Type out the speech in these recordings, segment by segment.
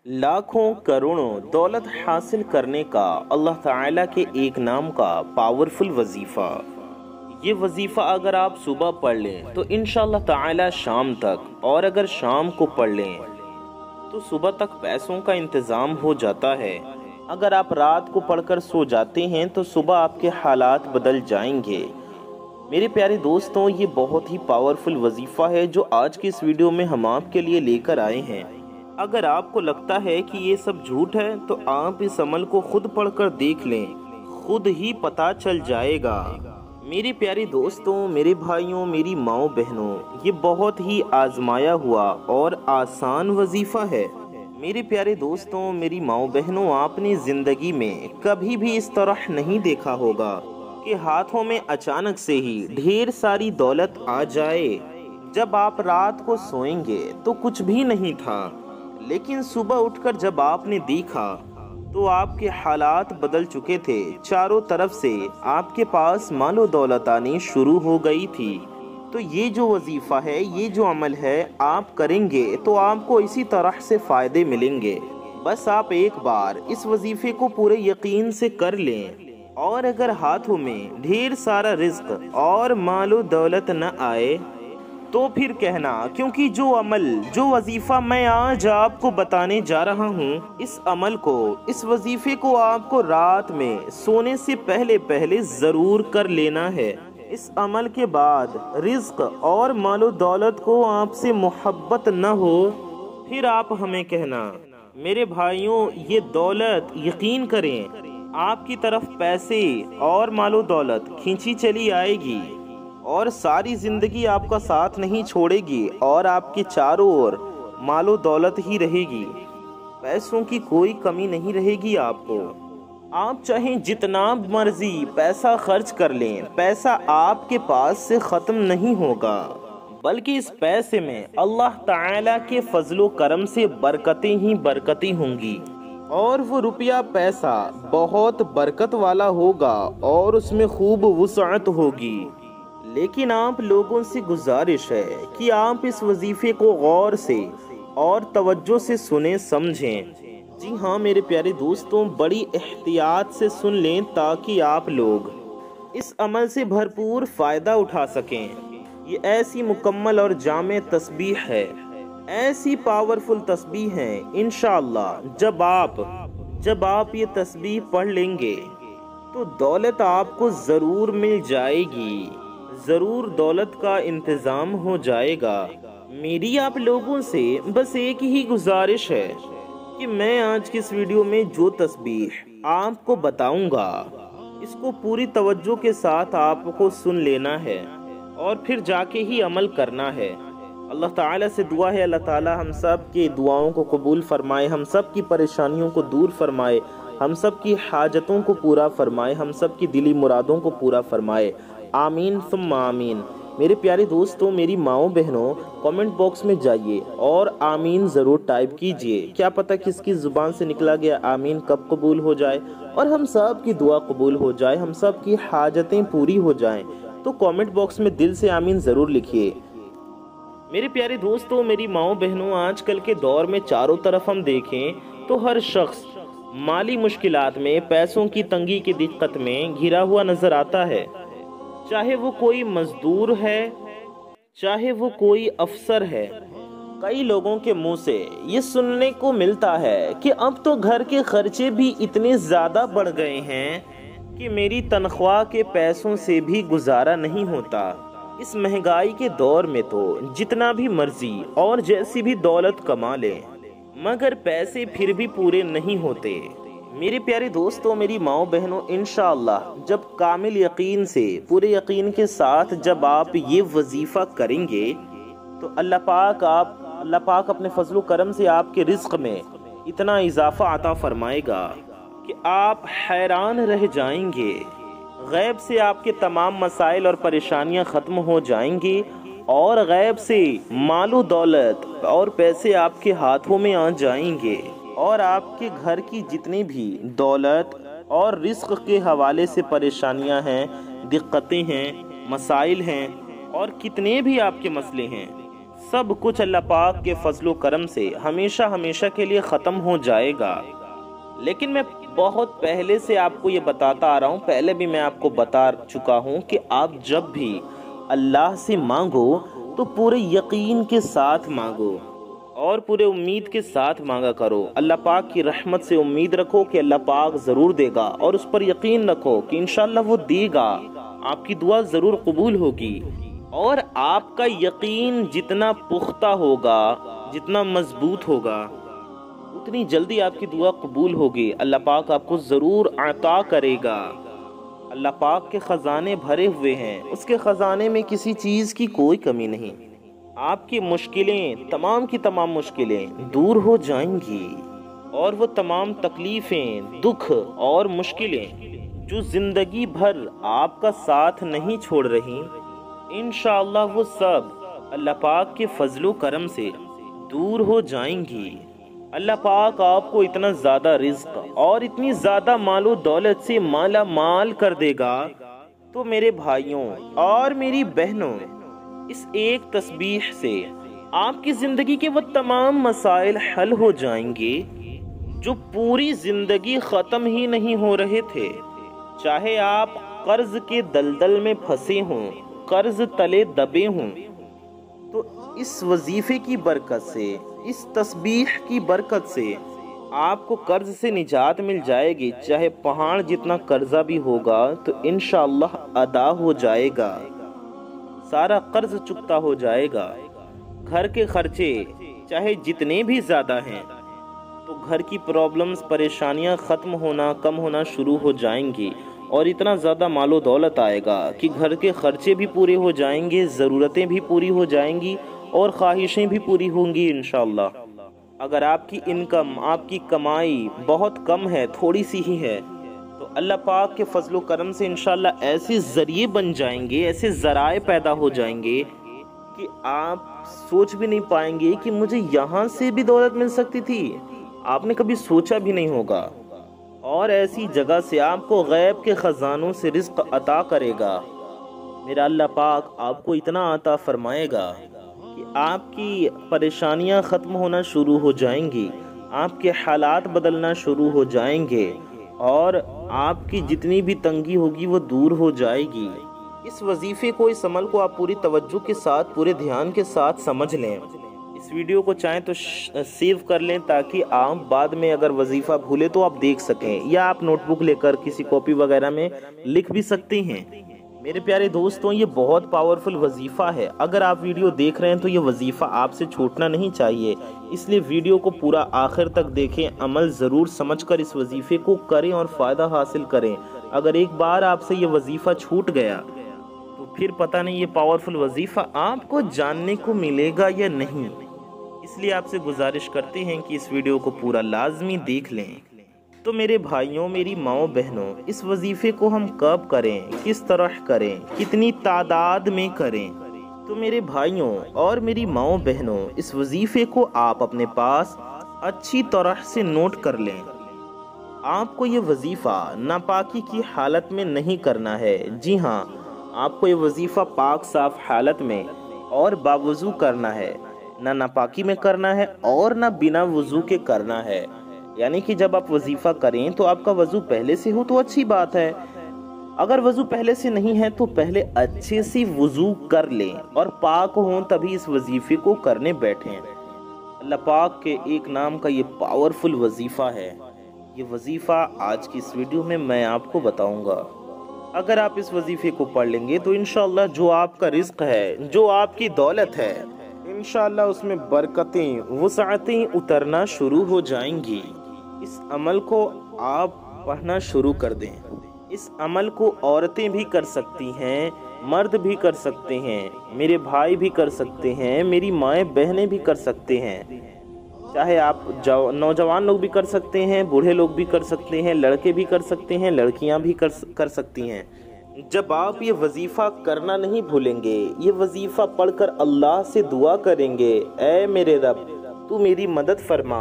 लाखों करोड़ों दौलत हासिल करने का अल्लाह ताला के एक नाम का पावरफुल वजीफ़ा। ये वजीफ़ा अगर आप सुबह पढ़ लें तो इंशाअल्लाह ताला शाम तक, और अगर शाम को पढ़ लें तो सुबह तक पैसों का इंतज़ाम हो जाता है। अगर आप रात को पढ़कर सो जाते हैं तो सुबह आपके हालात बदल जाएंगे। मेरे प्यारे दोस्तों, ये बहुत ही पावरफुल वजीफ़ा है जो आज की इस वीडियो में हम आपके लिए लेकर आए हैं। अगर आपको लगता है कि ये सब झूठ है तो आप इस अमल को खुद पढ़कर देख लें, खुद ही पता चल जाएगा। मेरे प्यारे दोस्तों, मेरे भाइयों, मेरी माओ बहनों, ये बहुत ही आजमाया हुआ और आसान वजीफ़ा है। मेरे प्यारे दोस्तों, मेरी माओ बहनों, आपने ज़िंदगी में कभी भी इस तरह नहीं देखा होगा कि हाथों में अचानक से ही ढेर सारी दौलत आ जाए। जब आप रात को सोएंगे तो कुछ भी नहीं था, लेकिन सुबह उठकर जब आपने देखा तो आपके हालात बदल चुके थे। चारों तरफ से आपके पास मालो दौलत आनी शुरू हो गई थी। तो ये जो वजीफ़ा है, ये जो अमल है, आप करेंगे तो आपको इसी तरह से फ़ायदे मिलेंगे। बस आप एक बार इस वजीफ़े को पूरे यकीन से कर लें, और अगर हाथों में ढेर सारा रिज़्क और मालो दौलत न आए तो फिर कहना, क्योंकि जो अमल, जो वजीफ़ा मैं आज आपको बताने जा रहा हूँ, इस अमल को, इस वजीफ़े को आपको रात में सोने से पहले पहले ज़रूर कर लेना है। इस अमल के बाद रिज़्क और मालो दौलत को आपसे मोहब्बत न हो, फिर आप हमें कहना, मेरे भाइयों, ये दौलत, यकीन करें, आपकी तरफ पैसे और मालो दौलत खींची चली आएगी और सारी ज़िंदगी आपका साथ नहीं छोड़ेगी, और आपके चारों ओर मालो दौलत ही रहेगी। पैसों की कोई कमी नहीं रहेगी आपको। आप चाहें जितना मर्जी पैसा खर्च कर लें, पैसा आपके पास से ख़त्म नहीं होगा, बल्कि इस पैसे में अल्लाह ताला के फजलो करम से बरकतें ही बरकतें होंगी, और वो रुपया पैसा बहुत बरकत वाला होगा और उसमें खूब वुसअत होगी। लेकिन आप लोगों से गुजारिश है कि आप इस वजीफ़े को गौर से और तवज्जो से सुने, समझें। जी हाँ मेरे प्यारे दोस्तों, बड़ी एहतियात से सुन लें ताकि आप लोग इस अमल से भरपूर फ़ायदा उठा सकें। ये ऐसी मुकम्मल और जामे तस्बीह है, ऐसी पावरफुल तस्बीह है, इंशाअल्लाह जब आप ये तस्बीह पढ़ लेंगे तो दौलत आपको ज़रूर मिल जाएगी, ज़रूर दौलत का इंतज़ाम हो जाएगा। मेरी आप लोगों से बस एक ही गुजारिश है कि मैं आज की इस वीडियो में जो तस्बीह आपको बताऊंगा, इसको पूरी तवज्जो के साथ आपको सुन लेना है और फिर जाके ही अमल करना है। अल्लाह ताला से दुआ है, अल्लाह ताला हम सब की दुआओं को कबूल फरमाए, हम सब की परेशानियों को दूर फरमाए, हम सब की हाजतों को पूरा फरमाए, हम सब की दिली मुरादों को पूरा फरमाए। आमीन सुम्मा आमीन। मेरे प्यारे दोस्तों, मेरी माओ बहनों, कमेंट बॉक्स में जाइए और आमीन ज़रूर टाइप कीजिए। क्या पता किसकी ज़ुबान से निकला गया आमीन कब कबूल हो जाए और हम सब की दुआ कबूल हो जाए, हम सब की हाजतें पूरी हो जाएं। तो कमेंट बॉक्स में दिल से आमीन ज़रूर लिखिए। मेरे प्यारे दोस्तों, मेरी माओ बहनों, आजकल के दौर में चारों तरफ हम देखें तो हर शख्स माली मुश्किलात में, पैसों की तंगी की दिक्कत में घिरा हुआ नज़र आता है। चाहे वो कोई मजदूर है, चाहे वो कोई अफसर है। कई लोगों के मुंह से ये सुनने को मिलता है कि अब तो घर के खर्चे भी इतने ज़्यादा बढ़ गए हैं कि मेरी तनख्वाह के पैसों से भी गुजारा नहीं होता। इस महंगाई के दौर में तो जितना भी मर्जी और जैसी भी दौलत कमा लें, मगर पैसे फिर भी पूरे नहीं होते। मेरे प्यारे दोस्तों, मेरी माओ बहनों, इंशाअल्लाह जब कामिल यकीन से, पूरे यकीन के साथ जब आप ये वजीफ़ा करेंगे तो अल्लाह पाक अपने फजलो करम से आपके रिज़्क में इतना इजाफ़ा अता फरमाएगा कि आप हैरान रह जाएंगे। गैब से आपके तमाम मसाइल और परेशानियां ख़त्म हो जाएंगी, और गैब से मालो दौलत और पैसे आपके हाथों में आ जाएंगे, और आपके घर की जितनी भी दौलत और रिज़्क के हवाले से परेशानियां हैं, दिक्कतें हैं, मसाइल हैं और कितने भी आपके मसले हैं, सब कुछ अल्लाह पाक के फजल व करम से हमेशा हमेशा के लिए ख़त्म हो जाएगा। लेकिन मैं बहुत पहले से आपको ये बताता आ रहा हूँ, पहले भी मैं आपको बता चुका हूँ कि आप जब भी अल्लाह से मांगो तो पूरे यकीन के साथ मांगो और पूरे उम्मीद के साथ मांगा करो। अल्लाह पाक की रहमत से उम्मीद रखो कि अल्लाह पाक ज़रूर देगा और उस पर यकीन रखो कि इंशाअल्लाह वो देगा, आपकी दुआ ज़रूर कबूल होगी। और आपका यकीन जितना पुख्ता होगा, जितना मजबूत होगा, उतनी जल्दी आपकी दुआ कबूल होगी। अल्लाह पाक आपको ज़रूर अता करेगा। अल्लाह पाक के ख़जाने भरे हुए हैं, उसके ख़जाने में किसी चीज़ की कोई कमी नहीं। आपकी मुश्किलें, तमाम की तमाम मुश्किलें दूर हो जाएंगी और वो तमाम तकलीफ़ें, दुख और मुश्किलें जो ज़िंदगी भर आपका साथ नहीं छोड़ रही, इंशाअल्लाह वो सब अल्लाह पाक के फजलो करम से दूर हो जाएंगी। अल्लाह पाक आपको इतना ज़्यादा रिज़्क और इतनी ज़्यादा मालो दौलत से माला माल कर देगा। तो मेरे भाइयों और मेरी बहनों, इस एक तस्बीह से आपकी ज़िंदगी के वो तमाम मसाइल हल हो जाएंगे जो पूरी ज़िंदगी ख़त्म ही नहीं हो रहे थे। चाहे आप कर्ज के दलदल में फंसे हों, कर्ज तले दबे हों, तो इस वजीफे की बरकत से, इस तस्बीह की बरकत से आपको कर्ज से निजात मिल जाएगी। चाहे पहाड़ जितना कर्जा भी होगा तो इंशाअल्लाह अदा हो जाएगा, सारा कर्ज चुकता हो जाएगा। घर के खर्चे चाहे जितने भी ज़्यादा हैं तो घर की प्रॉब्लम्स, परेशानियां ख़त्म होना, कम होना शुरू हो जाएंगी और इतना ज़्यादा मालो दौलत आएगा कि घर के खर्चे भी पूरे हो जाएंगे, ज़रूरतें भी पूरी हो जाएंगी और ख्वाहिशें भी पूरी होंगी इंशाअल्लाह। अगर आपकी इनकम, आपकी कमाई बहुत कम है, थोड़ी सी ही है, तो अल्लाह पाक के फजलो करम से इंशाअल्लाह ऐसे ज़रिए बन जाएंगे, ऐसे ज़राए पैदा हो जाएंगे कि आप सोच भी नहीं पाएंगे कि मुझे यहाँ से भी दौलत मिल सकती थी। आपने कभी सोचा भी नहीं होगा। और ऐसी जगह से आपको गैब के ख़जानों से रिज़्क अता करेगा। मेरा अल्लाह पाक आपको इतना अता फरमाएगा कि आपकी परेशानियां ख़त्म होना शुरू हो जाएंगी, आपके हालात बदलना शुरू हो जाएंगे और आपकी जितनी भी तंगी होगी वो दूर हो जाएगी। इस वजीफ़े को, इस अमल को आप पूरी तवज्जो के साथ, पूरे ध्यान के साथ समझ लें। इस वीडियो को चाहें तो सेव कर लें ताकि आप बाद में अगर वजीफ़ा भूले तो आप देख सकें, या आप नोटबुक लेकर किसी कॉपी वगैरह में लिख भी सकते हैं। मेरे प्यारे दोस्तों, ये बहुत पावरफुल वजीफ़ा है। अगर आप वीडियो देख रहे हैं तो ये वजीफ़ा आपसे छूटना नहीं चाहिए, इसलिए वीडियो को पूरा आखिर तक देखें, अमल ज़रूर समझकर इस वजीफ़े को करें और फ़ायदा हासिल करें। अगर एक बार आपसे ये वजीफ़ा छूट गया तो फिर पता नहीं ये पावरफुल वजीफ़ा आपको जानने को मिलेगा या नहीं। इसलिए आपसे गुजारिश करते हैं कि इस वीडियो को पूरा लाजमी देख लें। तो मेरे भाइयों, मेरी माओ बहनों, इस वजीफ़े को हम कब करें, किस तरह करें, कितनी तादाद में करें? तो मेरे भाइयों और मेरी माओ बहनों, इस वजीफ़े को आप अपने पास अच्छी तरह से नोट कर लें। आपको ये वजीफ़ा नापाकी की हालत में नहीं करना है। जी हाँ, आपको ये वजीफ़ा पाक साफ हालत में और बावुज़ू करना है। ना नापाकी में करना है और ना बिना वज़ू के करना है। यानी कि जब आप वजीफ़ा करें तो आपका वज़ू पहले से हो तो अच्छी बात है। अगर वज़ू पहले से नहीं है तो पहले अच्छे से वज़ू कर लें और पाक हों तभी इस वजीफ़े को करने बैठें। अल्लाह पाक के एक नाम का ये पावरफुल वजीफ़ा है। ये वजीफ़ा आज की इस वीडियो में मैं आपको बताऊंगा। अगर आप इस वजीफ़े को पढ़ लेंगे तो इंशाअल्लाह जो आपका रिज़्क है, जो आपकी दौलत है, इंशाअल्लाह उसमें बरकतें, वुसअतें उतरना शुरू हो जाएंगी। इस अमल को आप पढ़ना शुरू कर दें। इस अमल को औरतें भी कर सकती हैं, मर्द भी कर सकते हैं, मेरे भाई भी कर सकते हैं, मेरी माएँ बहनें भी कर सकते हैं। चाहे आप नौजवान लोग भी कर सकते हैं, बूढ़े लोग भी कर सकते हैं, लड़के भी कर सकते हैं, लड़कियां भी कर सकती हैं। जब आप ये वजीफ़ा करना नहीं भूलेंगे, ये वजीफ़ा पढ़कर अल्लाह से दुआ करेंगे, ऐ मेरे रब तू मेरी मदद फरमा,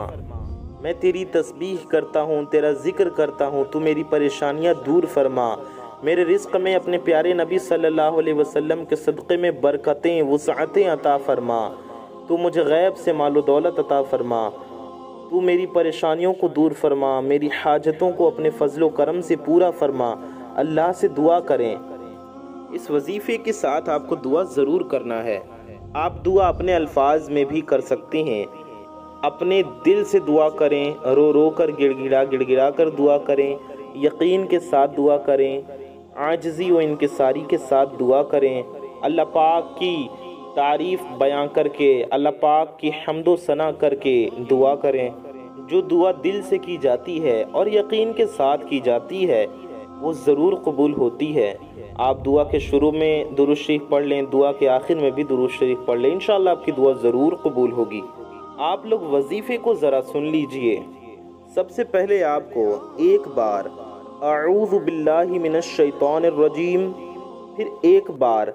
मैं तेरी तस्बीह करता हूँ, तेरा जिक्र करता हूँ, तू मेरी परेशानियाँ दूर फरमा, मेरे रिज़्क में अपने प्यारे नबी सल्लल्लाहु अलैहि वसल्लम के सदक़े में बरकतें, वुसअतें अता फरमा, تو مجھے غیب سے مال و دولت عطا فرما، تو میری پریشانیوں کو دور فرما، میری حاجتوں کو اپنے فضل و کرم سے پورا فرما۔ اللہ سے دعا کریں۔ اس وظیفے کے ساتھ آپ کو دعا ضرور کرنا ہے۔ آپ دعا اپنے الفاظ میں بھی کر سکتے ہیں، اپنے دل سے دعا کریں، رو رو کر گڑ گڑا کر دعا کریں، یقین کے ساتھ دعا کریں، عاجزی و انکساری کے ساتھ دعا کریں، اللہ پاک کی تعریف بیان کر کے، اللہ پاک کی حمد و ثنا کر کے دعا کریں۔ جو دعا دل سے کی جاتی ہے اور یقین کے ساتھ کی جاتی ہے وہ ضرور قبول ہوتی ہے۔ آپ دعا کے شروع میں درود شریف پڑھ لیں، دعا کے آخر میں بھی درود شریف پڑھ لیں، انشاءاللہ آپ کی دعا ضرور قبول ہوگی۔ آپ لوگ وظیفے کو ذرا سن لیجئے۔ سب سے پہلے آپ کو ایک بار اعوذ باللہ من الشیطان الرجیم، پھر ایک بار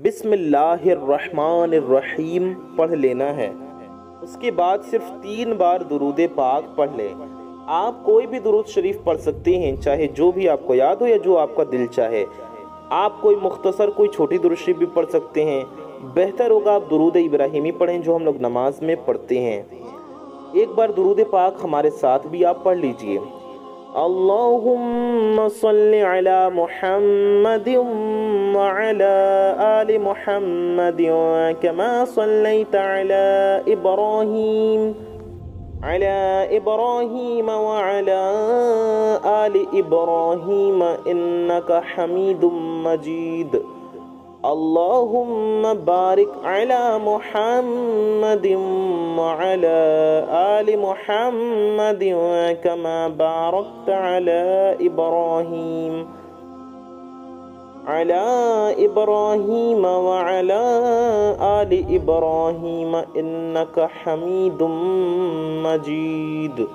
بسم اللہ الرحمن الرحیم پڑھ لینا ہے۔ اس کے بعد صرف 3 بار درود پاک پڑھ لیں۔ آپ کوئی بھی درود شریف پڑھ سکتے ہیں، چاہے جو بھی آپ کو یاد ہو یا جو آپ کا دل چاہے۔ آپ کوئی مختصر کوئی چھوٹی درود شریف بھی پڑھ سکتے ہیں، بہتر ہوگا آپ درود ابراہیمی پڑھیں جو ہم لوگ نماز میں پڑھتے ہیں۔ ایک بار درود پاک ہمارے ساتھ بھی آپ پڑھ لیجئے۔ اللہم صلی علی محمد وعلی آل محمد کما صلیت علی ابراہیم وعلی آل ابراہیم انکا حمید مجید۔ اللہم بارک علی محمد وعلی آل محمد کما بارکت علی ابراہیم وعلی آل ابراہیم انکا حمید مجید۔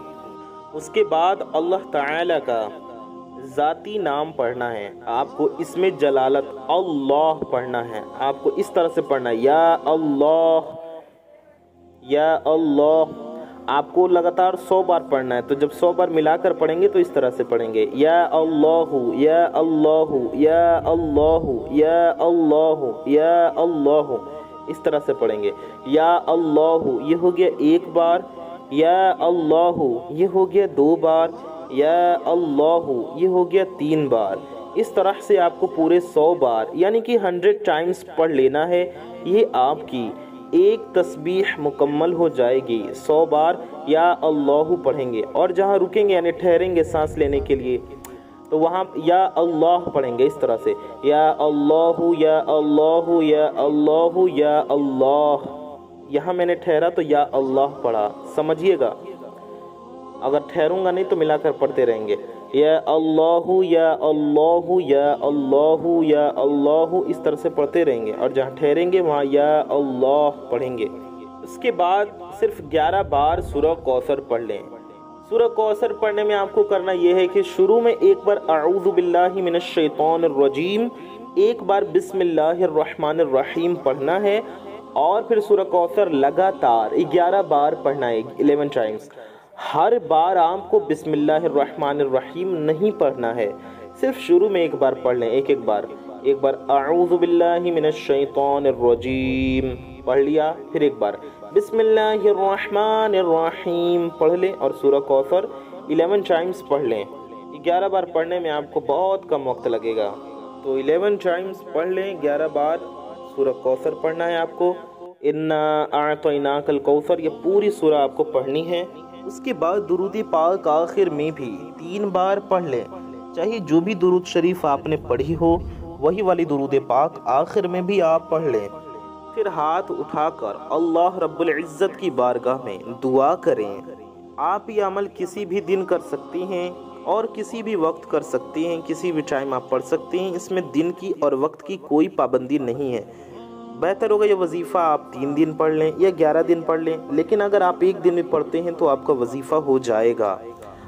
اس کے بعد اللہ تعالی کا ذاتی نام پڑھنا ہے۔ آپ کو اس میں جلالت اللہ پڑھنا ہے، آپ کو اس طرح سے پڑھنا ہے، یا اللہ یا اللہ۔ آپ کو لگاتار 100 بار پڑھنا ہے، تو جب 100 بار ملا کر پڑھیں گے تو اس طرح سے پڑھیں گے، یا اللہ یا اللہ یا اللہ یا اللہ یا اللہ، اس طرح سے پڑھیں گے۔ یا اللہ یہ ہو گیا 1 بار، یا اللہ یہ ہو گیا 2 بار، یا اللہ یہ ہو گیا 3 بار۔ اس طرح سے آپ کو پورے 100 بار یعنی کہ 100 ٹائمز پڑھ لینا ہے۔ یہ آپ کی ایک تسبیح مکمل ہو جائے گی۔ 100 بار یا اللہ پڑھیں گے، اور جہاں رکیں گے یعنی ٹھہریں گے سانس لینے کے لیے تو وہاں یا اللہ پڑھیں گے، اس طرح سے یا اللہ یا اللہ یا اللہ یا اللہ۔ یہاں میں نے ٹھہرا تو یا اللہ پڑھا، سمجھیے گا۔ اگر ٹھہروں گا نہیں تو ملا کر پڑھتے رہیں گے، یا اللہ یا اللہ یا اللہ یا اللہ، اس طرح سے پڑھتے رہیں گے، اور جہاں ٹھہریں گے وہاں یا اللہ پڑھیں گے۔ اس کے بعد صرف 11 بار سورہ کوثر پڑھ لیں۔ سورہ کوثر پڑھنے میں آپ کو کرنا یہ ہے کہ شروع میں ایک بار اعوذ باللہ من الشیطان الرجیم، ایک بار بسم اللہ الرحمن الرحیم پڑھنا ہے، اور پھر سورہ کوثر لگاتار 11 بار پڑھنا ہے، 11 ٹائمز۔ ہر بار آپ کو بسم اللہ الرحمن الرحیم نہیں پڑھنا ہے، صرف شروع میں ایک بار پڑھ لیں، ایک بار اعوذ باللہ من الشیطان الرجیم پڑھ لیا، پھر ایک بار بسم اللہ الرحمن الرحیم پڑھ لیں، اور سورہ کوثر 11 ٹائمز پڑھ لیں۔ 11 بار پڑھنے میں آپ کو بہت کم وقت لگے گا، تو 11 ٹائمز پڑھ لیں، 11 بار سورہ کوثر پڑھنا ہے آپ کو۔ انا اعطیناک الکوثر، یہ پوری سورہ آپ کو پڑھنی ہے۔ اس کے بعد درود پاک آخر میں بھی 3 بار پڑھ لیں، چاہے جو بھی درود شریف آپ نے پڑھی ہو وہی والی درود پاک آخر میں بھی آپ پڑھ لیں۔ پھر ہاتھ اٹھا کر اللہ رب العزت کی بارگاہ میں دعا کریں۔ آپ یہ عمل کسی بھی دن کر سکتے ہیں اور کسی بھی وقت کر سکتے ہیں، کسی بھی ٹائم آپ پڑھ سکتے ہیں، اس میں دن کی اور وقت کی کوئی پابندی نہیں ہے۔ بہتر ہوگا یہ وظیفہ آپ 3 دن پڑھ لیں یا 11 دن پڑھ لیں، لیکن اگر آپ 1 دن میں پڑھتے ہیں تو آپ کا وظیفہ ہو جائے گا۔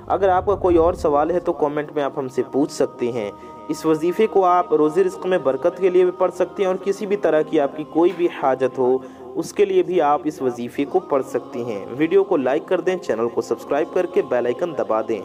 اگر آپ کا کوئی اور سوال ہے تو کامنٹ میں آپ ہم سے پوچھ سکتے ہیں۔ اس وظیفے کو آپ روزی رزق میں برکت کے لیے بھی پڑھ سکتے ہیں، اور کسی بھی طرح کی آپ کی کوئی بھی حاجت ہو اس کے لیے بھی آپ اس وظیفے کو پڑھ سکتے ہیں۔ ویڈیو کو لائک کر دیں، چینل کو سبسکرائب کر کے بیل آئیکن دبا دیں۔